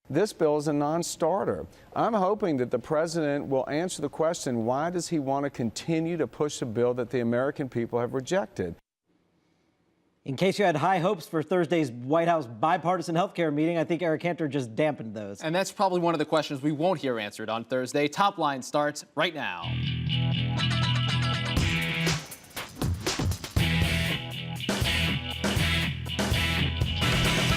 This bill is a non-starter. I'm hoping that the president will answer the question, why does he want to continue to push a bill that the American people have rejected? In case you had high hopes for Thursday's White House bipartisan health care meeting, I think Eric Cantor just dampened those. And that's probably one of the questions we won't hear answered on Thursday. Top Line starts right now.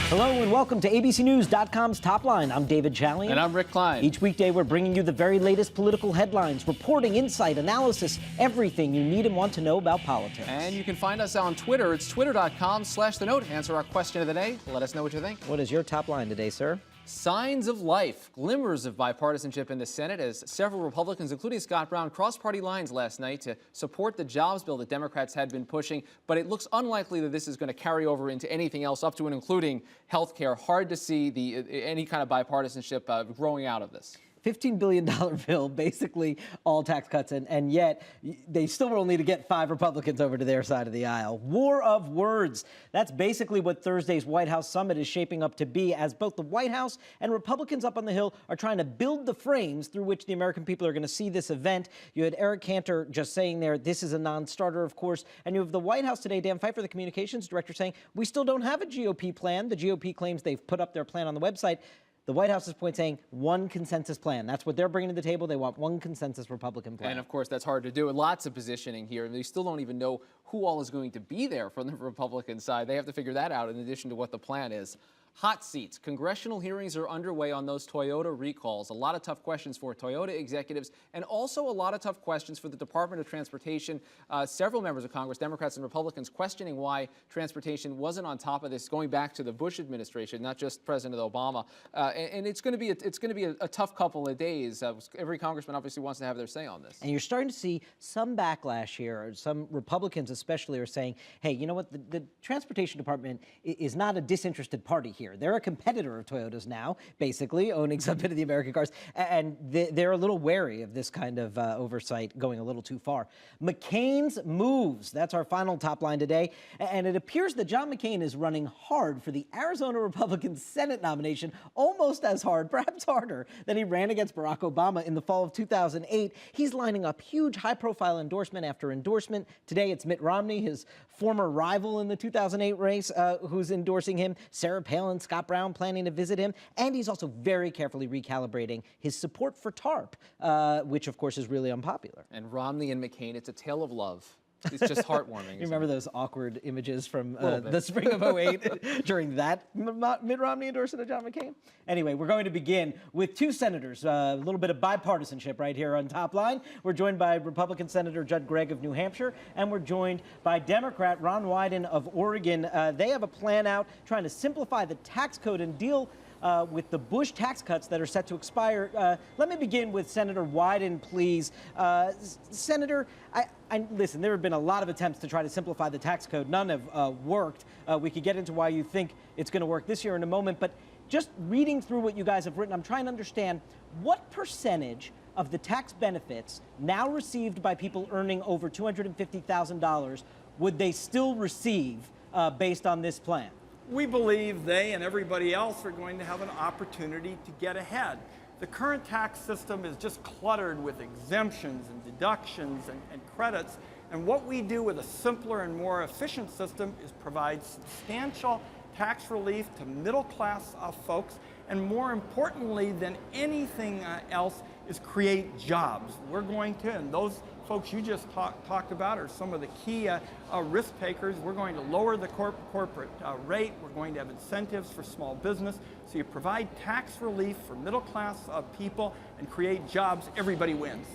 Hello and welcome to ABCNews.com's Top Line. I'm David Challey. And I'm Rick Klein. Each weekday, we're bringing you the very latest political headlines, reporting, insight, analysis, everything you need and want to know about politics. And you can find us on Twitter. It's twitter.com/thenote. Answer our question of the day. Let us know what you think. What is your top line today, sir? Signs of life, glimmers of bipartisanship in the Senate as several Republicans, including Scott Brown, crossed party lines last night to support the jobs bill that Democrats had been pushing. But it looks unlikely that this is going to carry over into anything else, up to and including health care. Hard to see any kind of bipartisanship growing out of this. $15 billion bill, basically all tax cuts, and yet they still will need to get 5 Republicans over to their side of the aisle. War of words. That's basically what Thursday's White House summit is shaping up to be, as both the White House and Republicans up on the Hill are trying to build the frames through which the American people are going to see this event. You had Eric Cantor just saying there, this is a non-starter, of course, and you have the White House today, Dan Pfeiffer, the communications director, saying, we still don't have a GOP plan. The GOP claims they've put up their plan on the website. The White House's point saying one consensus plan. That's what they're bringing to the table. They want one consensus Republican plan. And of course, that's hard to do. Lots of positioning here. And they still don't even know who all is going to be there from the Republican side. They have to figure that out in addition to what the plan is. Hot seats. Congressional hearings are underway on those Toyota recalls. A lot of tough questions for Toyota executives and also a lot of tough questions for the Department of Transportation. Several members of Congress, Democrats and Republicans, questioning why transportation wasn't on top of this, going back to the Bush administration, not just President Obama. And it's going to be a tough couple of days. Every congressman obviously wants to have their say on this. And you're starting to see some backlash here. Some Republicans especially are saying, hey, you know what? The Transportation Department is not a disinterested party here. They're a competitor of Toyota's now, basically, owning some bit of the American cars, and they're a little wary of this kind of oversight going a little too far. McCAIN'S moves. That's our final top line today, and it appears that John McCain is running hard for the Arizona Republican Senate nomination, almost as hard, perhaps harder, than he ran against Barack Obama in the fall of 2008. He's lining up huge, high-profile endorsement after endorsement. Today, it's Mitt Romney, his former rival in the 2008 race, who's endorsing him. Sarah Palin, Scott Brown planning to visit him, and he's also very carefully recalibrating his support for TARP, which of course is really unpopular. And Romney and McCain, it's a tale of love. It's just heartwarming. You remember those awkward images from the spring of 08 during that Mitt Romney endorsement of John McCain? Anyway, we're going to begin with 2 senators, a little bit of bipartisanship right here on Top Line. We're joined by Republican Senator Judd Gregg of New Hampshire, and we're joined by Democrat Ron Wyden of Oregon. They have a plan out trying to simplify the tax code and deal with the Bush tax cuts that are set to expire. Let me begin with Senator Wyden, please. Senator, listen, there have been a lot of attempts to try to simplify the tax code. None have worked. We could get into why you think it's going to work this year in a moment, but just reading through what you guys have written, I'm trying to understand what percentage of the tax benefits now received by people earning over $250,000 would they still receive based on this plan? We believe they and everybody else are going to have an opportunity to get ahead. The current tax system is just cluttered with exemptions and deductions and credits. And what we do with a simpler and more efficient system is provide substantial tax relief to middle class folks. And more importantly than anything else is create jobs. We're going to, and those folks you just talked about are some of the key risk takers. We're going to lower the corporate rate. We're going to have incentives for small business. So you provide tax relief for middle class people and create jobs. Everybody wins.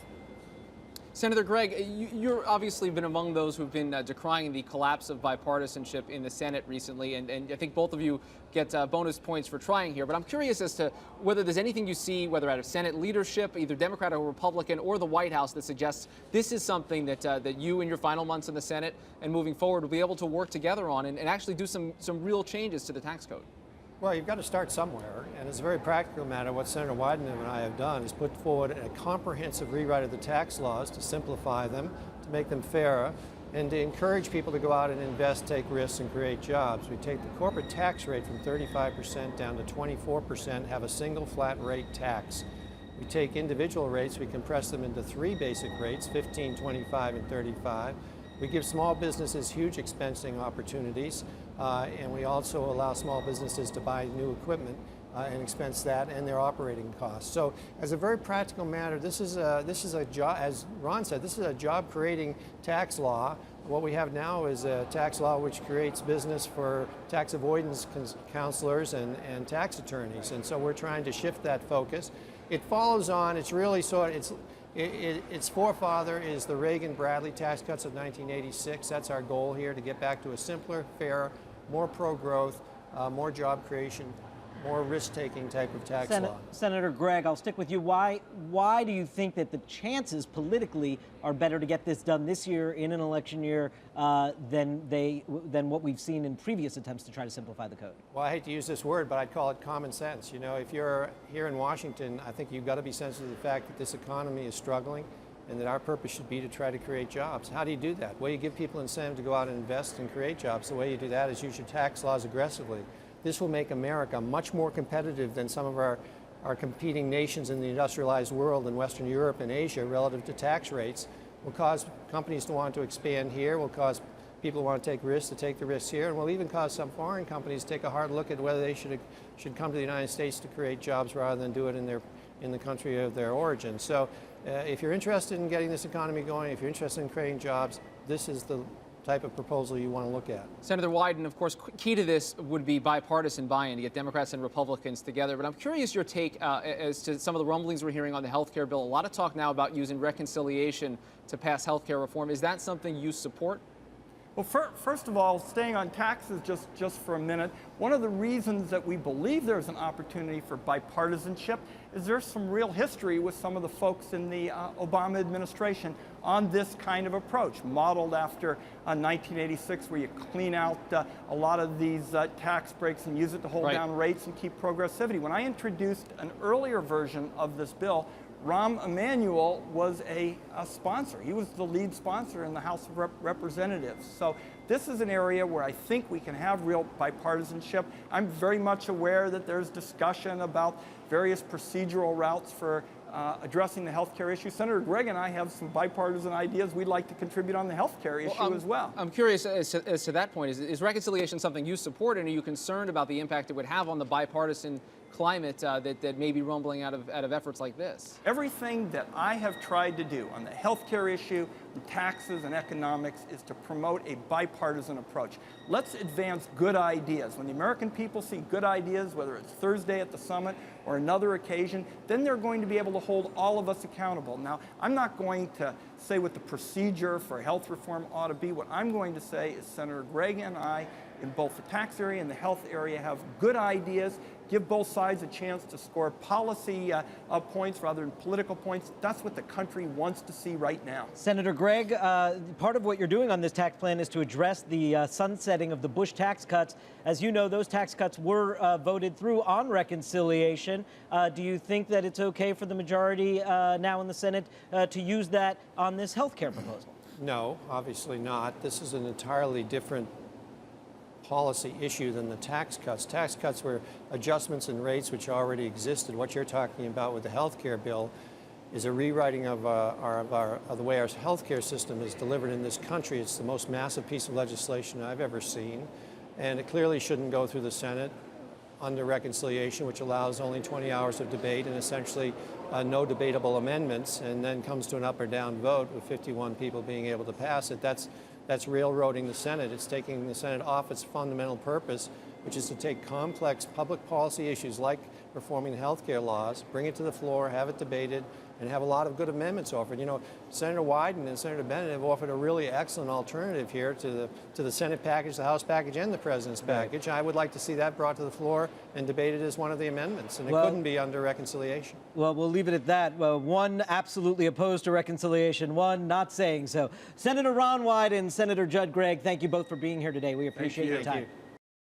Senator Gregg, you're obviously been among those who've been decrying the collapse of bipartisanship in the Senate recently, and I think both of you get bonus points for trying here. But I'm curious as to whether there's anything you see, whether out of Senate leadership, either Democrat or Republican, or the White House, that suggests this is something that you in your final months in the Senate and moving forward will be able to work together on and actually do some real changes to the tax code. Well, you've got to start somewhere, and as a very practical matter, what Senator Wyden and I have done is put forward a comprehensive rewrite of the tax laws to simplify them, to make them fairer, and to encourage people to go out and invest, take risks, and create jobs. We take the corporate tax rate from 35% down to 24%, have a single flat rate tax. We take individual rates, we compress them into 3 basic rates, 15, 25, and 35. We give small businesses huge expensing opportunities, and we also allow small businesses to buy new equipment and expense that and their operating costs. So, as a very practical matter, this is a job, as Ron said, this is a job-creating tax law. What we have now is a tax law which creates business for tax avoidance counselors and tax attorneys, and so we're trying to shift that focus. It follows on. It's really its forefather is the Reagan-Bradley tax cuts of 1986. That's our goal here, to get back to a simpler, fairer, more pro-growth, more job creation, more risk-taking type of tax law. Senator Gregg, I'll stick with you. Why do you think that the chances politically are better to get this done this year in an election year than what we've seen in previous attempts to try to simplify the code? Well, I hate to use this word, but I'd call it common sense. You know, if you're here in Washington, I think you've got to be sensitive to the fact that this economy is struggling and that our purpose should be to try to create jobs. How do you do that? Well, you give people incentive to go out and invest and create jobs. The way you do that is use your tax laws aggressively. This will make America much more competitive than some of our competing nations in the industrialized world in Western Europe and Asia relative to tax rates. Will cause companies to want to expand here, will cause people who want to take risks to take the risks here, and will even cause some foreign companies to take a hard look at whether they should come to the United States to create jobs rather than do it in the country of their origin. So if you're interested in getting this economy going, if you're interested in creating jobs, this is the type of proposal you want to look at. Senator Wyden, of course, key to this would be bipartisan buy-in to get Democrats and Republicans together. But I'm curious your take as to some of the rumblings we're hearing on the health care bill. A lot of talk now about using reconciliation to pass health care reform. Is that something you support? Well, first of all, staying on taxes just for a minute, one of the reasons that we believe there's an opportunity for bipartisanship is there's some real history with some of the folks in the Obama administration on this kind of approach, modeled after 1986, where you clean out a lot of these tax breaks and use it to hold down rates and keep progressivity. When I introduced an earlier version of this bill, Rahm Emanuel was a sponsor. He was the lead sponsor in the House of Representatives. So this is an area where I think we can have real bipartisanship. I'm very much aware that there's discussion about various procedural routes for addressing the health care issue. Senator Gregg and I have some bipartisan ideas we'd like to contribute on the health care issue as well. I'm curious as to that point. Is reconciliation something you support, and are you concerned about the impact it would have on the bipartisan climate that may be rumbling out of efforts like this? Everything that I have tried to do on the healthcare issue, and taxes and economics, is to promote a bipartisan approach. Let's advance good ideas. When the American people see good ideas, whether it's Thursday at the summit or another occasion, then they're going to be able to hold all of us accountable. Now, I'm not going to say what the procedure for health reform ought to be. What I'm going to say is Senator Gregg and I, in both the tax area and the health area, have good ideas. Give both sides a chance to score policy points rather than political points. That's what the country wants to see right now. Senator Gregg, part of what you're doing on this tax plan is to address the sunsetting of the Bush tax cuts. As you know, those tax cuts were voted through on reconciliation. Do you think that it's okay for the majority now in the Senate to use that on this health care proposal? No, obviously not. This is an entirely different policy issue than the tax cuts. Tax cuts were adjustments in rates which already existed. What you're talking about with the health care bill is a rewriting of the way our health care system is delivered in this country. It's the most massive piece of legislation I've ever seen, and it clearly shouldn't go through the Senate under reconciliation, which allows only 20 hours of debate and essentially no debatable amendments, and then comes to an up or down vote with 51 people being able to pass it. That's railroading the Senate. It's taking the Senate off its fundamental purpose, which is to take complex public policy issues like reforming health care laws, bring it to the floor, have it debated, and have a lot of good amendments offered. You know, Senator Wyden and Senator Bennett have offered a really excellent alternative here to the Senate package, the House package, and the President's package. I would like to see that brought to the floor and debated as one of the amendments, and it couldn't be under reconciliation. Well, we'll leave it at that. One absolutely opposed to reconciliation, one not saying so. Senator Ron Wyden and Senator Judd Gregg, thank you both for being here today. We appreciate your time.